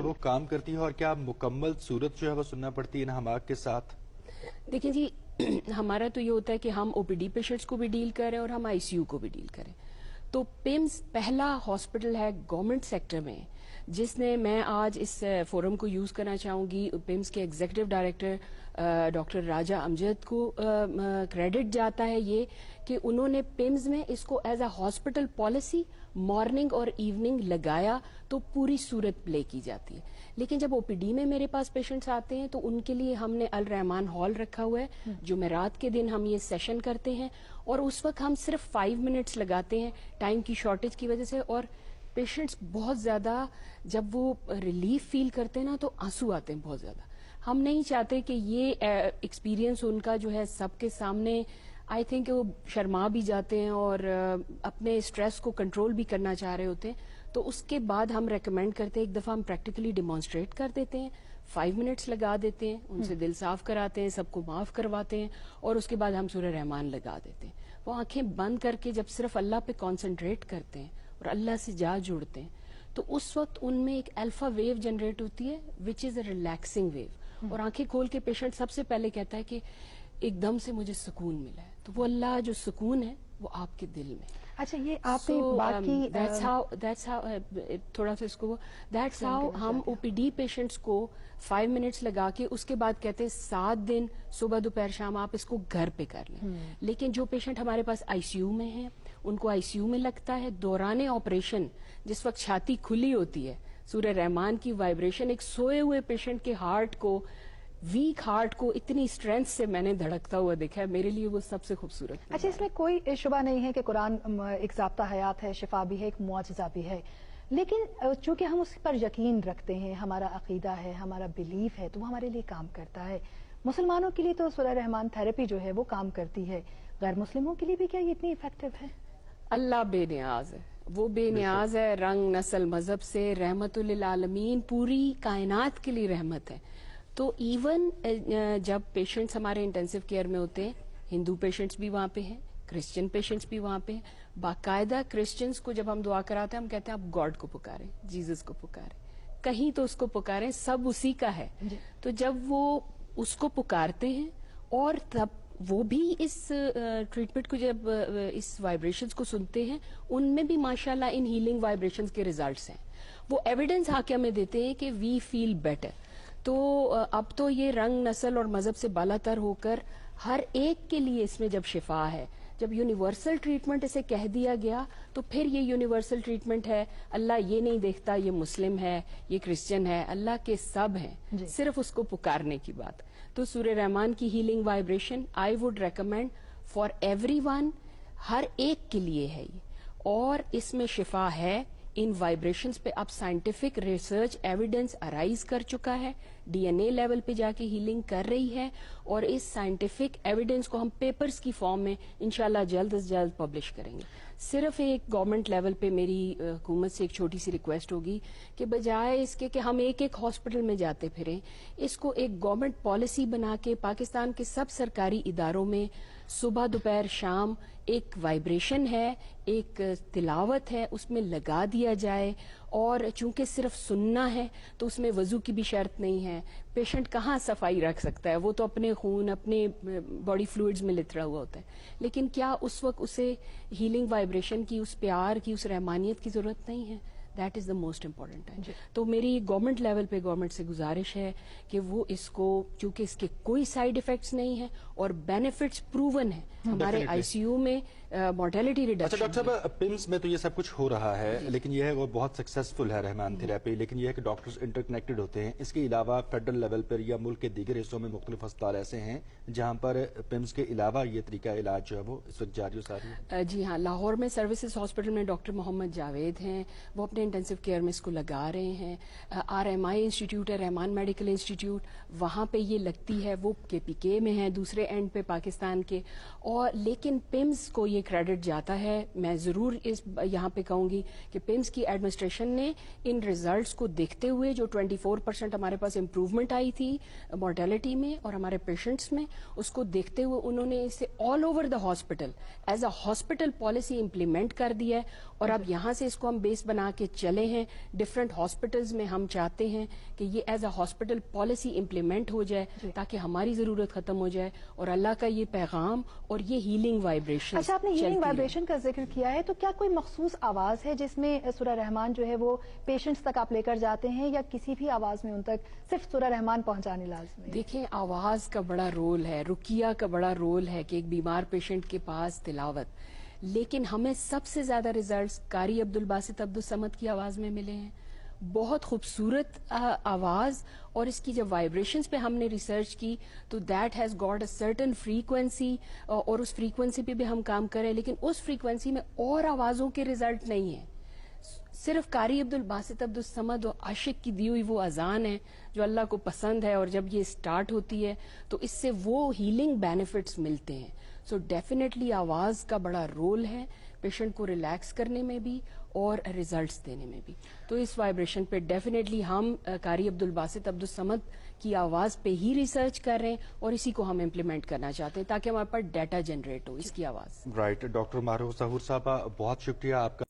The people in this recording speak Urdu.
وہ کام کرتی ہے اور کیا مکمل صورت جو ہے وہ سننا پڑتی ہے ان حماق کے ساتھ؟ دیکھیں جی، ہمارا تو یہ ہوتا ہے کہ ہم او پی ڈی پیشنٹس کو بھی ڈیل کریں اور ہم آئی سی یو کو بھی ڈیل کریں. تو پیمز پہلا ہاسپٹل ہے گورنمنٹ سیکٹر میں جس نے، میں آج اس فورم کو یوز کرنا چاہوں گی، پیمز کے ایگزیکٹو ڈائریکٹر ڈاکٹر راجہ امجد کو کریڈٹ جاتا ہے یہ کہ انہوں نے پیمز میں اس کو as a hospital policy morning اور ایوننگ لگایا تو پوری صورت پلے کی جاتی ہے. لیکن جب او پی ڈی میں میرے پاس پیشنٹس آتے ہیں تو ان کے لیے ہم نے الرحمان ہال رکھا ہوا ہے. جمعرات کے دن ہم یہ سیشن کرتے ہیں اور اس وقت ہم صرف 5 منٹس لگاتے ہیں ٹائم کی شارٹیج کی وجہ سے، اور پیشنٹس بہت زیادہ جب وہ ریلیف فیل کرتے ہیں نا تو آنسو آتے ہیں بہت زیادہ. ہم نہیں چاہتے کہ یہ ایکسپیرینس ان کا جو ہے سب کے سامنے، آئی تھنک وہ شرما بھی جاتے ہیں اور اپنے اسٹریس کو کنٹرول بھی کرنا چاہ رہے ہوتے ہیں. تو اس کے بعد ہم ریکمینڈ کرتے ہیں، ایک دفعہ ہم پریکٹیکلی ڈیمانسٹریٹ کر دیتے ہیں، 5 منٹس لگا دیتے ہیں، ان سے دل صاف کراتے ہیں، سب کو معاف کرواتے ہیں اور اس کے بعد ہم سورہ رحمان لگا دیتے ہیں. وہ آنکھیں بند کر کے جب صرف اللہ پہ کانسنٹریٹ کرتے ہیں اور اللہ سے جا جڑتے ہیں تو اس وقت ان میں ایک الفا ویو جنریٹ ہوتی ہے وچ از اے ریلیکسنگ ویو. اور آنکھیں کھول کے پیشنٹ سب سے پہلے کہتا ہے کہ ایک دم سے مجھے سکون ملا ہے. تو وہ اللہ جو سکون ہے وہ آپ کے دل میں. اچھا، یہ آپ نے بات کی، تھوڑا سا اس کو دیٹس ہاؤ ہم او پی ڈی پیشنٹس کو 5 منٹس لگا کے اس کے بعد کہتے ہیں 7 دن صبح دوپہر شام آپ اس کو گھر پہ کر لیں. لیکن جو پیشنٹ ہمارے پاس آئی سی یو میں ہیں ان کو آئی سی یو میں لگتا ہے دوران آپریشن جس وقت چھاتی کھلی ہوتی ہے، سورہ رحمان کی وائبریشن ایک سوئے ہوئے پیشنٹ کے ہارٹ کو، ویک ہارٹ کو اتنی اسٹرینتھ سے میں نے دھڑکتا ہوا دیکھا ہے. میرے لیے وہ سب سے خوبصورت. اچھا، اس میں کوئی شبہ نہیں ہے کہ قرآن ایک ضابطہ حیات ہے، شفا بھی ہے، ایک معجزہ بھی ہے، لیکن چونکہ ہم اس پر یقین رکھتے ہیں، ہمارا عقیدہ ہے، ہمارا بلیف ہے، تو وہ ہمارے لیے کام کرتا ہے. مسلمانوں کے لیے تو سورہ رحمان تھراپی جو ہے وہ کام کرتی ہے، غیر مسلموں کے لیے بھی کیا یہ اتنی افیکٹو ہے؟ اللہ بے نیاز ہے، وہ بے نیاز ہے، رنگ نسل مذہب سے رحمت للعالمین، پوری کائنات کے لیے رحمت ہے. تو ایون جب پیشنٹس ہمارے انٹینسو کیئر میں ہوتے ہیں، ہندو پیشنٹس بھی وہاں پہ ہیں، کرسچن پیشنٹس بھی وہاں پہ ہیں. باقاعدہ کرسچنس کو جب ہم دعا کراتے ہیں ہم کہتے ہیں آپ گاڈ کو پکاریں، جیزس کو پکاریں، کہیں تو اس کو پکاریں، سب اسی کا ہے. تو جب وہ اس کو پکارتے ہیں اور تب وہ بھی اس ٹریٹمنٹ کو جب اس وائبریشنز کو سنتے ہیں ان میں بھی ماشاءاللہ ان ہیلنگ وائبریشنز کے ریزلٹس ہیں. وہ ایویڈنس آ کے ہمیں دیتے ہیں کہ وی فیل بیٹر. تو اب تو یہ رنگ نسل اور مذہب سے بالا تر ہو کر ہر ایک کے لیے اس میں جب شفا ہے، جب یونیورسل ٹریٹمنٹ اسے کہہ دیا گیا تو پھر یہ یونیورسل ٹریٹمنٹ ہے. اللہ یہ نہیں دیکھتا یہ مسلم ہے یہ کرسچن ہے، اللہ کے سب ہیں، صرف اس کو پکارنے کی بات. تو سورہ رحمان کی healing vibration I would recommend for every one, ہر ایک کے لیے ہے یہ، اور اس میں شفا ہے. ان وائبریشنز پہ اب سائنٹیفک ریسرچ ایویڈنس ارائیز کر چکا ہے، ڈی این اے لیول پہ جا کے ہیلنگ کر رہی ہے، اور اس سائنٹیفک ایویڈنس کو ہم پیپرز کی فارم میں انشاءاللہ جلد از جلد پبلش کریں گے. صرف ایک گورنمنٹ لیول پہ میری حکومت سے ایک چھوٹی سی ریکویسٹ ہوگی کہ بجائے اس کے کہ ہم ایک ایک ہاسپٹل میں جاتے پھریں، اس کو ایک گورنمنٹ پالیسی بنا کے پاکستان کے سب سرکاری اداروں میں صبح دوپہر شام ایک وائبریشن ہے، ایک تلاوت ہے، اس میں لگا دیا جائے. اور چونکہ صرف سننا ہے تو اس میں وضو کی بھی شرط نہیں ہے. پیشنٹ کہاں صفائی رکھ سکتا ہے، وہ تو اپنے خون اپنے باڈی فلوئڈز میں لترا ہوا ہوتا ہے. لیکن کیا اس وقت اسے ہیلنگ وائبریشن کی، اس پیار کی، اس رحمانیت کی ضرورت نہیں ہے؟ That is the most important time. تو میری گورنمنٹ لیول پہ گورنمنٹ سے گزارش ہے کہ وہ اس کو، چونکہ اس کے کوئی سائیڈ افیکٹس نہیں ہیں اور بینیفٹس پروون ہیں، ہمارے آئی سی یو میں مورٹیلٹی ریڈکشن. اچھا ڈاکٹر صاحب، پمس میں تو یہ سب کچھ ہو رہا ہے لیکن یہ ہے وہ بہت سکسیسفل ہے رحمان تھراپی، لیکن یہ ہے کہ ڈاکٹرز انٹر کنیکٹڈ ہوتے ہیں. اس کے علاوہ فیڈرل لیول پر یا ملک کے دیگر حصوں میں مختلف اسپتال ایسے ہیں جہاں پر پمس کے علاوہ یہ طریقہ علاج جو ہے وہ اس وقت جاری و ساری ہے؟ جی ہاں، لاہور میں سروسز ہاسپٹل میں ڈاکٹر محمد جاوید ہیں، وہ اپنے انٹینسو کیئر میں اس کو لگا رہے ہیں. آر ایم آئی انسٹیٹیوٹ ہے، رحمان میڈیکل انسٹیٹیوٹ، وہاں پہ یہ لگتی ہے، وہ کے پی کے میں ہے دوسرے اینڈ پہ پاکستان کے. اور لیکن پمس کو یہ کریڈٹ جاتا ہے. میں ضرور اس یہاں پہ کہوں گی کہ پمس کی ایڈمنسٹریشن نے ان ریزلٹس کو دیکھتے ہوئے جو 24% ہمارے پاس امپروومنٹ آئی تھی مورٹیلٹی میں اور ہمارے پیشنٹس میں, اس کو دیکھتے ہوئے انہوں نے اسے all over the hospital as a hospital policy implement کر دیا ہے. اور اب یہاں سے اس کو ہم بیس بنا کے چلے ہیں. ڈفرینٹ ہاسپٹلز میں ہم چاہتے ہیں کہ یہ as a hospital policy implement ہو جائے تاکہ ہماری ضرورت ختم ہو جائے اور اللہ کا یہ پیغام اور یہ ہیلنگ وائبریشن. اچھا, آپ نے ہیلنگ وائبریشن کا ذکر کیا ہے, تو کیا کوئی مخصوص آواز ہے جس میں سورہ رحمان جو ہے وہ پیشنٹس تک آپ لے کر جاتے ہیں, یا کسی بھی آواز میں ان تک صرف سورہ رحمان پہنچانے لازم ہے؟ دیکھیں, آواز کا بڑا رول ہے, رقیہ کا بڑا رول ہے کہ ایک بیمار پیشنٹ کے پاس تلاوت, لیکن ہمیں سب سے زیادہ ریزلٹس قاری عبدالباسط عبدالصمد کی آواز میں ملے ہیں. بہت خوبصورت آواز, اور اس کی جب وائبریشنز پہ ہم نے ریسرچ کی تو that has got a certain frequency, اور اس فریکوینسی پہ بھی ہم کام کریں, لیکن اس فریکوینسی میں اور آوازوں کے ریزلٹ نہیں ہیں. صرف قاری عبدالباسط عبدالصمد و عاشق کی دی ہوئی وہ اذان ہے جو اللہ کو پسند ہے, اور جب یہ سٹارٹ ہوتی ہے تو اس سے وہ ہیلنگ بینیفٹس ملتے ہیں. سو ڈیفینیٹلی آواز کا بڑا رول ہے پیشنٹ کو ریلیکس کرنے میں بھی اور ریزلٹس دینے میں بھی. تو اس وائبریشن پہ ڈیفینیٹلی ہم قاری عبدالباسط عبدالصمد کی آواز پہ ہی ریسرچ کر رہے ہیں, اور اسی کو ہم امپلیمنٹ کرنا چاہتے ہیں تاکہ ہمارے پاس ڈیٹا جنریٹ ہو اس کی آواز. رائٹ. ڈاکٹر معروف ظہور صاحبہ, بہت شکریہ آپ کا.